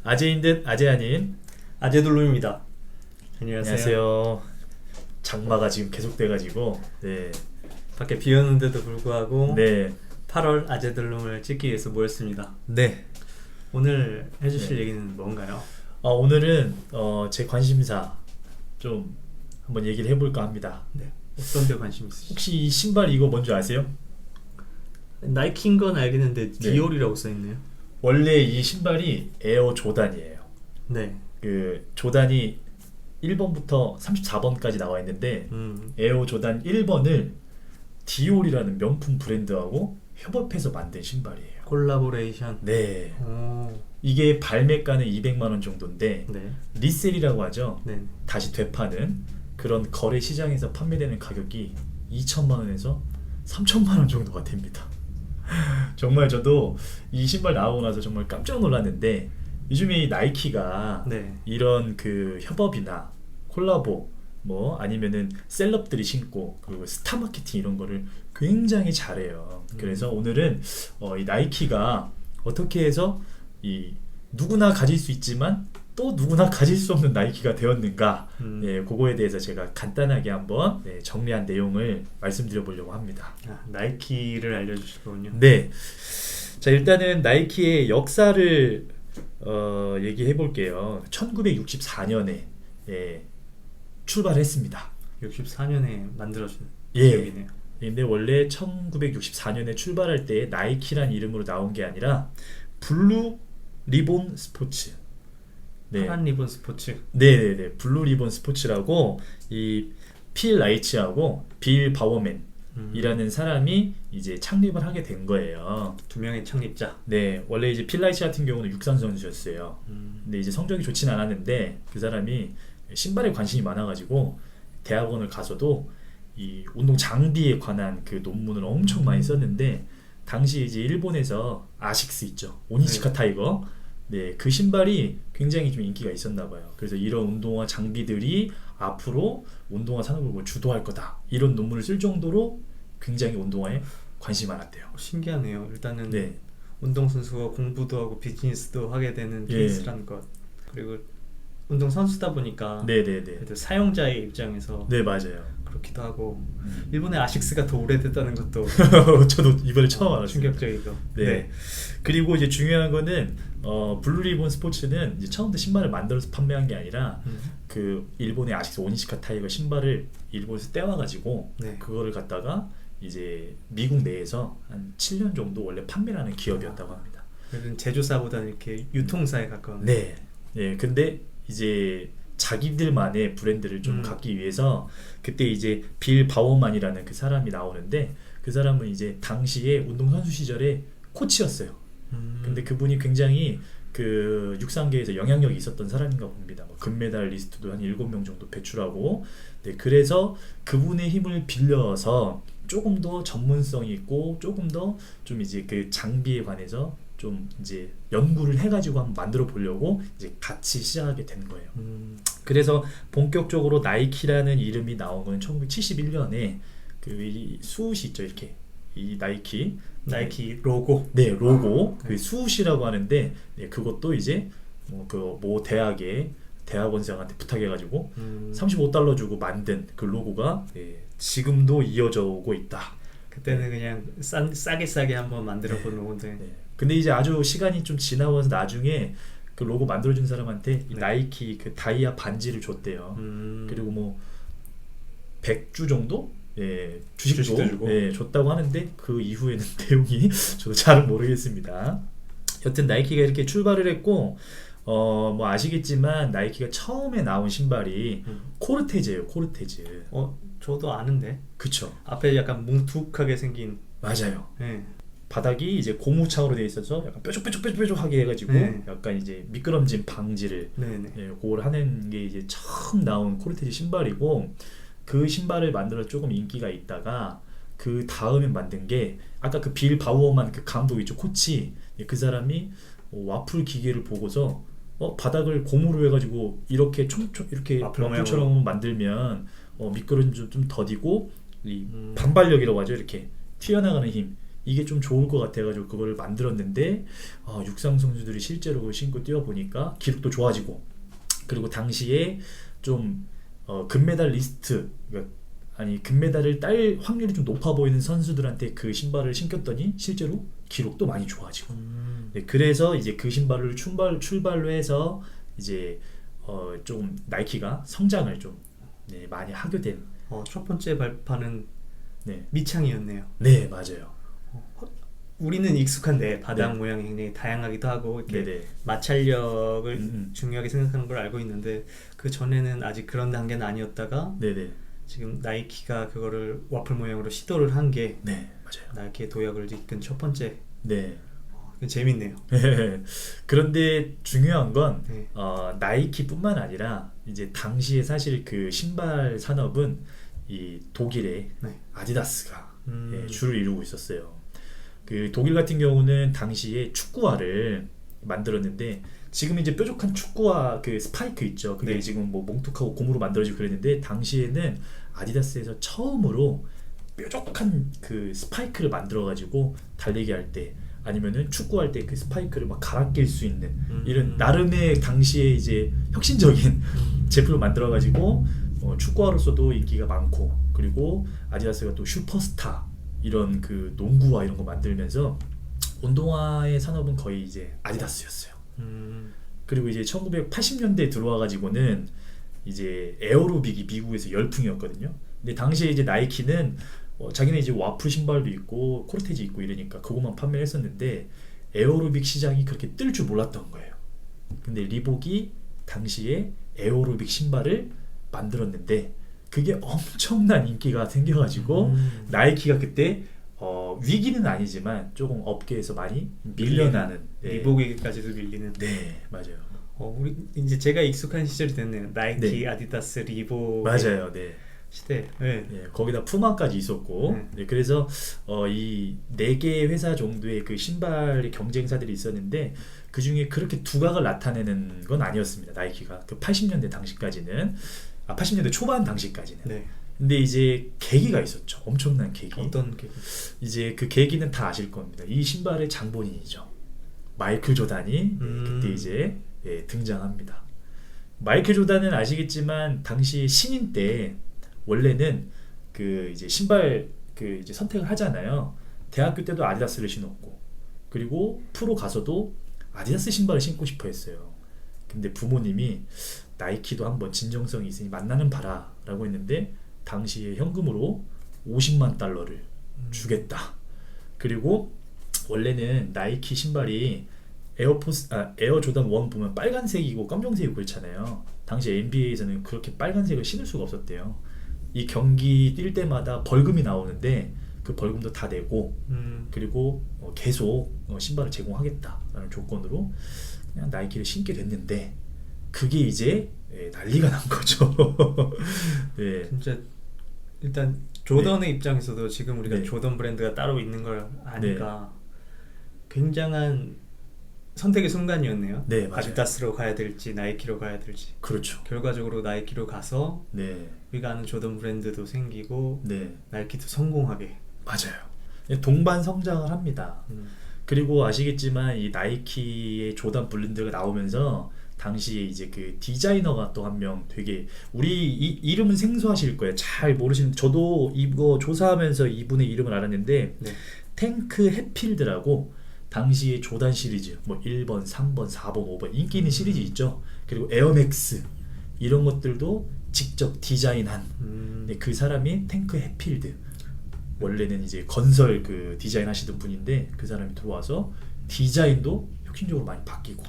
아재인 듯 아재 아닌. 아재돌룸입니다. 안녕하세요. 안녕하세요. 장마가 지금 계속돼가지고 네. 밖에 비 오는데도 불구하고 네. 8월 아재돌룸을 찍기 위해서 모였습니다. 네. 오늘 해주실 네. 얘기는 뭔가요? 오늘은 제 관심사 좀 한번 얘기를 해볼까 합니다. 네. 어떤 데 관심 있으시죠? 혹시 이 신발 이거 뭔지 아세요? 나이키인 건 알겠는데 디올이라고 써있네요. 원래 이 신발이 에어 조단이에요. 네. 그 조단이 1번부터 34번까지 나와 있는데 에어 조단 1번을 디올이라는 명품 브랜드하고 협업해서 만든 신발이에요. 콜라보레이션. 네. 오. 이게 발매가는 200만 원 정도인데 네. 리셀이라고 하죠. 네. 다시 되파는 그런 거래 시장에서 판매되는 가격이 2천만 원에서 3천만 원 정도가 됩니다. 정말 저도 이 신발 나오고 나서 정말 깜짝 놀랐는데 요즘에 이 나이키가 네. 이런 그 협업이나 콜라보 뭐 아니면은 셀럽들이 신고 그리고 스타 마케팅 이런 거를 굉장히 잘해요. 그래서 오늘은 이 나이키가 어떻게 해서 이 누구나 가질 수 있지만 또 누구나 가질 수 없는 나이키가 되었는가, 네, 그거에 대해서 제가 간단하게 한번 정리한 내용을 말씀드려 보려고 합니다. 나이키를 알려주실 거군요. 네, 자 일단은 나이키의 역사를 얘기해 볼게요. 1964년에 출발했습니다. 64년에 만들어진 예. 기업이네요. 근데 원래 1964년에 출발할 때 나이키란 이름으로 나온 게 아니라 블루 리본 스포츠. 네. 파란 리본 스포츠. 네네네. 블루 리본 스포츠라고 이 필 라이츠하고 빌 바워맨이라는 사람이 이제 창립을 하게 된 거예요. 두 명의 창립자. 네, 원래 이제 필 라이츠 같은 경우는 육상 선수였어요. 근데 이제 성적이 좋지는 않았는데 그 사람이 신발에 관심이 많아가지고 대학원을 가서도 이 운동 장비에 관한 그 논문을 엄청 많이 썼는데 당시 이제 일본에서 아식스 있죠, 오니시카 네. 타이거. 네, 그 신발이 굉장히 좀 인기가 있었나 봐요. 그래서 이런 운동화 장비들이 앞으로 운동화 산업을 뭐 주도할 거다 이런 논문을 쓸 정도로 굉장히 운동화에 관심이 많았대요. 신기하네요. 일단은 네, 운동선수가 공부도 하고 비즈니스도 하게 되는 예. 케이스라는 것, 그리고 운동선수다 보니까 네네네. 그래도 사용자의 입장에서 네, 맞아요. 그렇기도 하고, 일본의 아식스가 더 오래됐다는 것도 저도 이번에 처음 알았어요. 충격적이고. 네. 그리고 이제 중요한 거는 블루 리본 스포츠는 이제 처음부터 신발을 만들어서 판매한 게 아니라 그 일본의 아식스 오니시카 타이거 신발을 일본에서 떼와가지고 네. 그거를 갖다가 이제 미국 내에서 한 7년 정도 원래 판매를 하는 기업이었다고 합니다. 그래도 제조사보다는 이렇게 유통사에 가까운. 네. 네. 근데 이제 자기들만의 브랜드를 좀 갖기 위해서 그때 이제 빌 바워만이라는 그 사람이 나오는데 그 사람은 이제 당시에 운동선수 시절에 코치였어요. 근데 그분이 굉장히 그 육상계에서 영향력이 있었던 사람인가 봅니다. 뭐 금메달 리스트도 한 7명 정도 배출하고, 네, 그래서 그분의 힘을 빌려서 조금 더 전문성이 있고 조금 더 좀 이제 그 장비에 관해서 좀 이제 연구를 해가지고 한번 만들어 보려고 이제 같이 시작하게 된 거예요. 그래서 본격적으로 나이키라는 이름이 나온 건 1971년에 그 수옷이 있죠, 이렇게 이 나이키 로고. 네, 로고. 그 수옷이라고 하는데, 네, 그것도 이제 뭐 대학의 대학원생한테 부탁해가지고 $35 주고 만든 그 로고가 지금도 이어져 오고 있다. 그때는 그냥 싸게 한번 만들어 본 로고인데. 네. 근데 이제 아주 시간이 좀 지나고 나중에 그 로고 만들어준 사람한테 이 나이키 그 다이아 반지를 줬대요. 그리고 뭐 100주 정도? 주식도 주고. 줬다고 하는데 그 이후에는 내용이 저도 잘 모르겠습니다. 여튼 나이키가 이렇게 출발을 했고, 뭐 아시겠지만 나이키가 처음에 나온 신발이 코르테즈예요. 코르테즈. 저도 아는데. 그쵸. 앞에 약간 뭉툭하게 생긴. 맞아요. 네. 바닥이 이제 고무창으로 되어 있어서 약간 뾰족뾰족하게 해가지고 네. 약간 이제 미끄럼짐 방지를 네네. 그걸 하는 게 이제 처음 나온 코르테즈 신발이고, 그 신발을 만들어 조금 인기가 있다가 그 다음에 만든 게 아까 그 빌 바우어만 그 감독 있죠, 코치. 그 사람이 와플 기계를 보고서 바닥을 고무로 해가지고 이렇게 이렇게 와플처럼 만들면 미끄러짐 좀 더디고 이 반발력이라고 하죠, 이렇게 튀어나가는 힘, 이게 좀 좋을 것 같아가지고 그거를 만들었는데 육상 선수들이 실제로 신고 뛰어보니까 기록도 좋아지고 그리고 당시에 좀 금메달 리스트 그러니까 아니 금메달을 딸 확률이 좀 높아 보이는 선수들한테 그 신발을 신겼더니 실제로 기록도 많이 좋아지고 네, 그래서 이제 그 신발을 출발로 해서 이제 좀 나이키가 성장을 좀 네, 많이 하게 된 첫 번째 발판은 네. 밑창이었네요. 네 맞아요. 우리는 익숙한데 바닥 네. 모양이 굉장히 다양하기도 하고 이렇게 네네. 마찰력을 중요하게 생각하는 걸 알고 있는데 그 전에는 아직 그런 단계는 아니었다가 네네. 지금 나이키가 그거를 와플 모양으로 시도를 한 게 네 맞아요. 나이키의 도약을 이끈 첫 번째. 네. 재밌네요. 그런데 중요한 건 네. 나이키뿐만 아니라 이제 당시에 사실 그 신발 산업은 이 독일의 네. 아디다스가 음. 주를 이루고 있었어요. 그 독일 같은 경우는 당시에 축구화를 만들었는데 지금 이제 뾰족한 축구화 그 스파이크 있죠. 그게 네. 지금 뭐 몽툭하고 고무로 만들어지고 그랬는데 당시에는 아디다스에서 처음으로 뾰족한 그 스파이크를 만들어 가지고 달리기 할 때 아니면은 축구할 때 그 스파이크를 막 갈아 낄 수 있는 이런 나름의 당시에 이제 혁신적인 제품을 만들어 가지고 축구화로서도 인기가 많고 그리고 아디다스가 또 슈퍼스타 이런 그 농구화 이런 거 만들면서 운동화의 산업은 거의 이제 아디다스였어요. 그리고 이제 1980년대에 들어와 가지고는 이제 에어로빅이 미국에서 열풍이었거든요. 근데 당시에 이제 나이키는 자기네 이제 와플 신발도 있고 코르테지 있고 이러니까 그것만 판매했었는데 에어로빅 시장이 그렇게 뜰 줄 몰랐던 거예요. 근데 리복이 당시에 에어로빅 신발을 만들었는데 그게 엄청난 인기가 생겨가지고 나이키가 그때 위기는 아니지만 조금 업계에서 많이 밀려나는 리복에게까지도 밀리는. 네 맞아요. 우리 이제 제가 익숙한 시절이 됐네요. 나이키, 네. 아디다스, 리복 맞아요. 네. 시대. 네. 네, 거기다 푸마까지 있었고 네, 그래서 이 4개의 회사 정도의 그 신발의 경쟁사들이 있었는데 그 중에 그렇게 두각을 나타내는 건 아니었습니다. 나이키가 그 80년대 당시까지는 80년대 초반 당시까지는 네. 근데 이제 계기가 있었죠. 엄청난 계기. 어떤 계기? 이제 그 계기는 다 아실 겁니다. 이 신발의 장본인이죠. 마이클 조단이 그때 이제 등장합니다. 마이클 조단은 아시겠지만 당시 신인 때 원래는 그 이제 신발 그 이제 선택을 하잖아요. 대학교 때도 아디다스를 신었고 그리고 프로 가서도 아디다스 신발을 신고 싶어 했어요. 근데 부모님이 나이키도 한번 진정성이 있으니 만나는 봐라 라고 했는데 당시에 현금으로 50만 달러를 주겠다. 그리고 원래는 나이키 신발이 에어 조단 1 보면 빨간색이고 검정색이고 그렇잖아요. 당시 NBA에서는 그렇게 빨간색을 신을 수가 없었대요. 이 경기 뛸 때마다 벌금이 나오는데 그 벌금도 다 내고 그리고 계속 신발을 제공하겠다라는 조건으로 그냥 나이키를 신게 됐는데 그게 이제 난리가 난 거죠. 네. 진짜 일단 조던의 입장에서도 지금 우리가 네. 조던 브랜드가 따로 있는 걸 아니까 굉장한 선택의 순간이었네요. 네, 맞아요. 아디다스로 가야 될지 나이키로 가야 될지. 그렇죠. 결과적으로 나이키로 가서 네. 우리가 아는 조던 브랜드도 생기고 네. 나이키도 성공하게. 맞아요. 동반 성장을 합니다. 그리고 아시겠지만 이 나이키의 조단 브랜드가 나오면서 당시에 이제 그 디자이너가 또 한 명 되게 우리 이름은 생소하실 거예요. 잘 모르시는 저도 이거 조사하면서 이분의 이름을 알았는데 네. 탱크 해필드라고 당시에 조단 시리즈 뭐 1번, 3번, 4번, 5번 인기 있는 시리즈 있죠. 그리고 에어맥스 이런 것들도 직접 디자인한 그 사람이 탱크 해필드. 원래는 이제 건설 그 디자인 하시던 분인데 그 사람이 들어와서 디자인도 혁신적으로 많이 바뀌고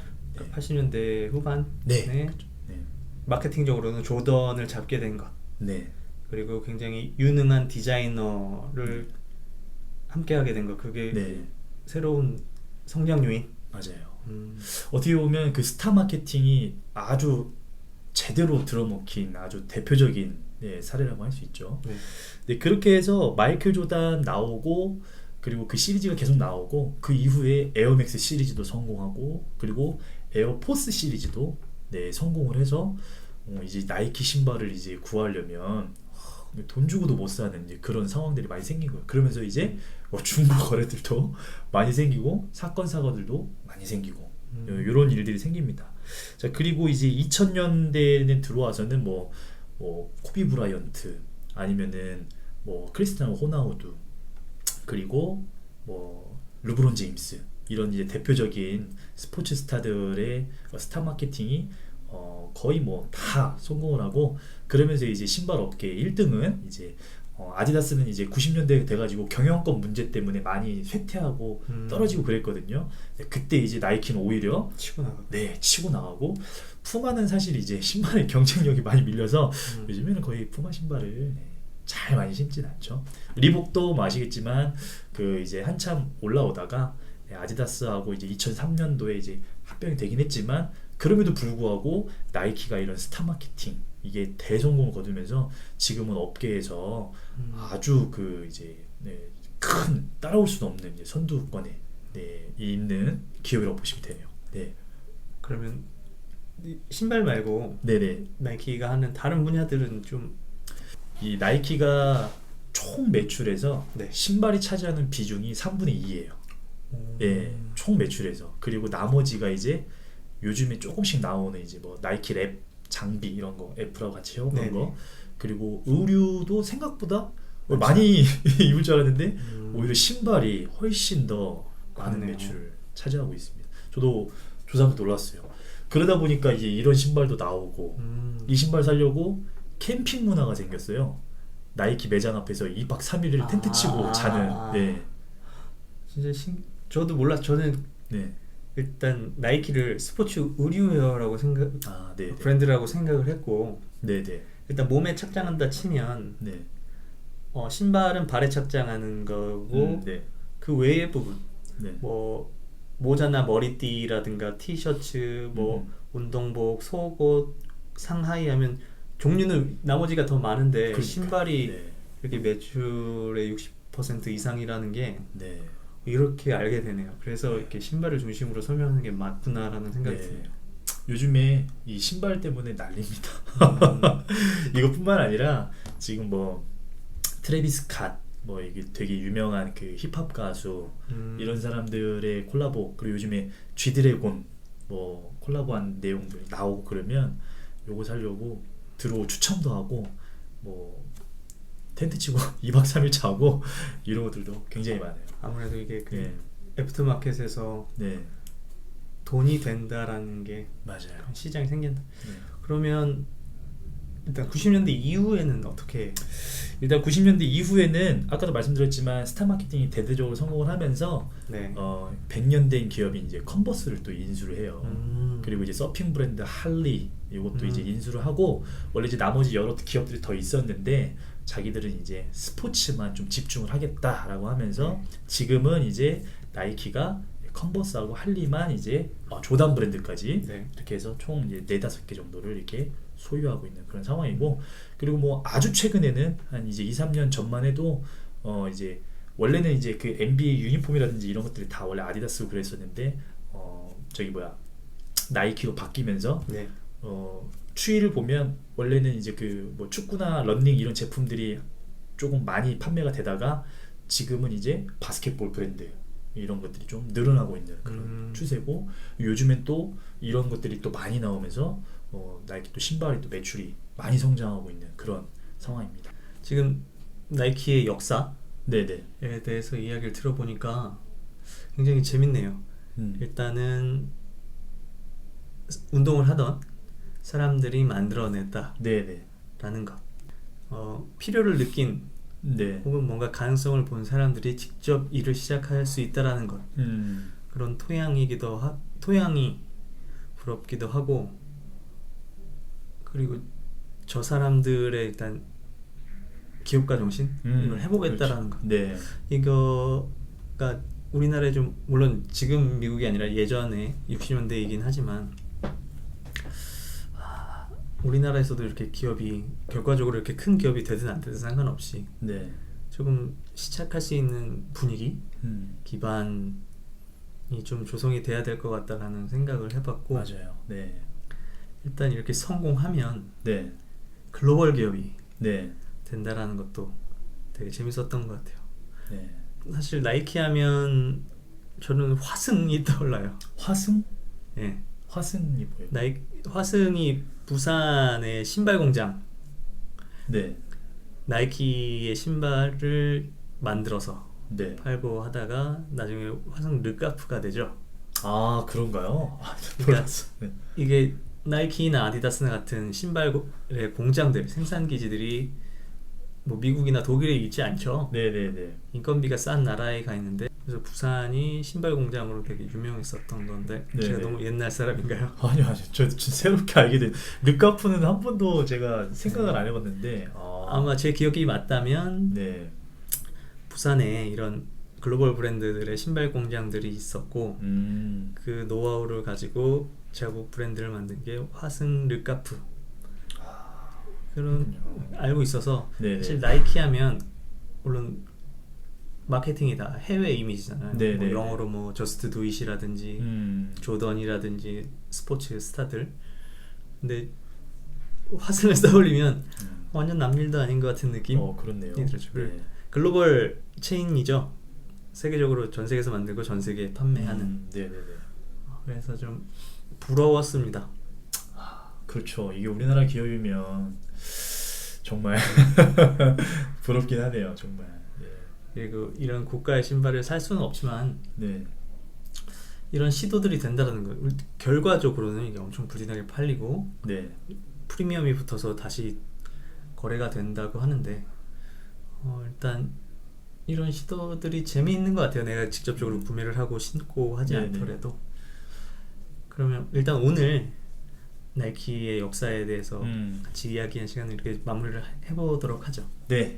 80년대 후반 네. 네. 네. 마케팅적으로는 조던을 잡게 된 것. 네. 그리고 굉장히 유능한 디자이너를 함께하게 된 것. 그게 네. 새로운 성장 요인. 맞아요. 어떻게 보면 그 스타 마케팅이 아주 제대로 들어먹힌 아주 대표적인 사례라고 할 수 있죠. 네. 네, 그렇게 해서 마이클 조단 나오고 그리고 그 시리즈가 계속 나오고 그 이후에 에어맥스 시리즈도 성공하고 그리고 에어포스 시리즈도 성공을 해서 이제 나이키 신발을 이제 구하려면 돈 주고도 못 사는 이제 그런 상황들이 많이 생긴 거예요. 그러면서 이제 중고 거래들도 많이 생기고 사건 사고들도 많이 생기고 이런 일들이 생깁니다. 자, 그리고 이제 2000년대에 들어와서는 뭐 코비 브라이언트 아니면은 뭐 크리스티아노 호나우두 그리고 뭐 르브론 제임스 이런 이제 대표적인 스포츠 스타들의 스타 마케팅이 거의 뭐 다 성공을 하고 그러면서 이제 신발 업계 1등은 이제 아디다스는 이제 90년대 돼가지고 경영권 문제 때문에 많이 쇠퇴하고 떨어지고 그랬거든요. 네, 그때 이제 나이키는 오히려 치고 나가. 네, 치고 나가고 푸마는 사실 이제 신발의 경쟁력이 많이 밀려서 요즘에는 거의 푸마 신발을 잘 많이 신진 않죠. 리복도 뭐 아시겠지만 그 이제 한참 올라오다가 아디다스하고 이제 2003년도에 이제 합병이 되긴 했지만 그럼에도 불구하고 나이키가 이런 스타 마케팅 이게 대성공을 거두면서 지금은 업계에서 아주 그 이제 큰 따라올 수는 없는 이제 선두권에 있는 기업이라고 보시면 되네요. 네. 그러면 이 신발 말고 네네. 나이키가 하는 다른 분야들은 좀 이 나이키가 총 매출에서 네. 신발이 차지하는 비중이 3분의 2예요. 예, 총 매출에서. 그리고 나머지가 이제 요즘에 조금씩 나오는 이제 뭐 나이키 랩 장비 이런 거 애플하고 같이 협업한 거 그리고 의류도 생각보다 많이 입을 줄 알았는데 오히려 신발이 훨씬 더 많은 그러네요. 매출을 차지하고 있습니다. 저도 조사하면 놀랐어요. 그러다 보니까 이제 이런 신발도 나오고 이 신발 사려고 캠핑 문화가 생겼어요. 나이키 매장 앞에서 2박 3일을 텐트 치고 자는. 네. 진짜 저도 몰라. 저는 네. 일단 나이키를 스포츠 의류웨어라고 네. 브랜드라고 생각을 했고 네, 네. 일단 몸에 착장한다 치면 네. 신발은 발에 착장하는 거고 네. 그 외의 부분 네. 뭐 모자나 머리띠라든가 티셔츠 뭐 운동복 속옷 상하이 하면 종류는 나머지가 더 많은데 그러니까. 신발이 네. 이렇게 매출의 60% 이상이라는 게 네. 이렇게 알게 되네요. 그래서 이렇게 신발을 중심으로 설명하는 게 맞구나라는 생각이 네. 드네요. 요즘에 이 신발 때문에 난립니다. 이것뿐만 아니라 지금 뭐 트래비스 캇 뭐 이게 되게 유명한 그 힙합 가수 이런 사람들의 콜라보 그리고 요즘에 G드래곤 뭐 콜라보한 내용들 나오고 그러면 요거 살려고 들어오 추첨도 하고 뭐 텐트 치고 2박 3일 자고 이런 것들도 굉장히 많아요. 아무래도 이게 그 네. 애프터마켓에서 네. 돈이 된다라는 게 맞아요. 시장이 생긴다. 네. 그러면 일단 90년대 이후에는 어떻게? 일단 90년대 이후에는 아까도 말씀드렸지만 스타 마케팅이 대대적으로 성공을 하면서 네. 100년 된 기업이 이제 컨버스를 또 인수를 해요. 그리고 이제 서핑 브랜드 할리 이것도 이제 인수를 하고 원래 이제 나머지 여러 기업들이 더 있었는데 자기들은 이제 스포츠만 좀 집중을 하겠다라고 하면서 지금은 이제 나이키가 컨버스하고 할리만 이제 조단 브랜드까지 이렇게 해서 총 이제 4-5개 정도를 이렇게 소유하고 있는 그런 상황이고 그리고 뭐 아주 최근에는 한 이제 2-3년 전만 해도 이제 원래는 이제 그 NBA 유니폼이라든지 이런 것들이 다 원래 아디다스고 그랬었는데 저기 뭐야 나이키로 바뀌면서 추이를 보면 원래는 이제 그 뭐 축구나 러닝 이런 제품들이 조금 많이 판매가 되다가 지금은 이제 바스켓볼 브랜드 이런 것들이 좀 늘어나고 있는 그런 추세고 요즘엔 또 이런 것들이 또 많이 나오면서 나이키 또 신발이 또 매출이 많이 성장하고 있는 그런 상황입니다. 지금 나이키의 역사에 네네. 대해서 이야기를 들어보니까 굉장히 재밌네요. 일단은 운동을 하던 사람들이 만들어냈다 네네. 라는 것 필요를 느낀 혹은 뭔가 가능성을 본 사람들이 직접 일을 시작할 수 있다라는 것 그런 토양이 부럽기도 하고 그리고 저 사람들의 일단 기업가 정신 이걸 해보겠다라는 것 네. 이거가 우리나라에 좀 물론 지금 미국이 아니라 예전에 60년대이긴 하지만 우리나라에서도 이렇게 기업이 결과적으로 이렇게 큰 기업이 되든 안 되든 상관없이 조금 시작할 수 있는 분위기 기반이 좀 조성이 돼야 될 것 같다라는 생각을 해봤고 맞아요. 네. 일단 이렇게 성공하면 네. 글로벌 기업이 네. 된다라는 것도 되게 재밌었던 것 같아요. 네. 사실 나이키 하면 저는 화승이 떠올라요. 화승? 예. 화승이 뭐예요? 화승이 부산의 신발 공장. 네. 나이키의 신발을 만들어서 네. 팔고 하다가 나중에 화승 르카프가 되죠. 아, 그런가요? 그러니까 네. 이게 나이키나 아디다스나 같은 신발의 공장들, 생산 기지들이 뭐 미국이나 독일에 있지 않죠. 네네네. 인건비가 싼 나라에 가 있는데, 그래서 부산이 신발 공장으로 되게 유명했었던 건데 네네. 제가 너무 옛날 사람인가요? 아니요, 저 새롭게 알게 된 르카프는 한 번도 제가 생각을 안 해봤는데 아마 제 기억이 맞다면 네. 부산에 이런 글로벌 브랜드들의 신발 공장들이 있었고 그 노하우를 가지고 자국 브랜드를 만든 게 화승 르카프 그런 알고 있어서 네네. 사실 나이키 하면 물론 마케팅이 다 해외 이미지잖아요. 뭐 영어로 뭐 저스트 두잇이라든지 조던이라든지 스포츠 스타들. 근데 화승을 떠올리면 완전 남일도 아닌 것 같은 느낌이 그렇네요. 들죠. 네. 글로벌 체인이죠. 세계적으로 전 세계에서 만들고 전 세계에 판매하는. 네네네. 그래서 좀 부러웠습니다. 그렇죠. 이게 우리나라 기업이면 정말 부럽긴 하네요. 정말. 네. 그리고 이런 고가의 신발을 살 수는 없지만 네. 이런 시도들이 된다는 거. 결과적으로는 이게 엄청 불티나게 팔리고 네. 프리미엄이 붙어서 다시 거래가 된다고 하는데 일단 이런 시도들이 재미있는 것 같아요. 내가 직접적으로 구매를 하고 신고 하지 않더라도. 그러면 일단 오늘 나이키의 역사에 대해서 같이 이야기한 시간을 이렇게 마무리를 해보도록 하죠. 네.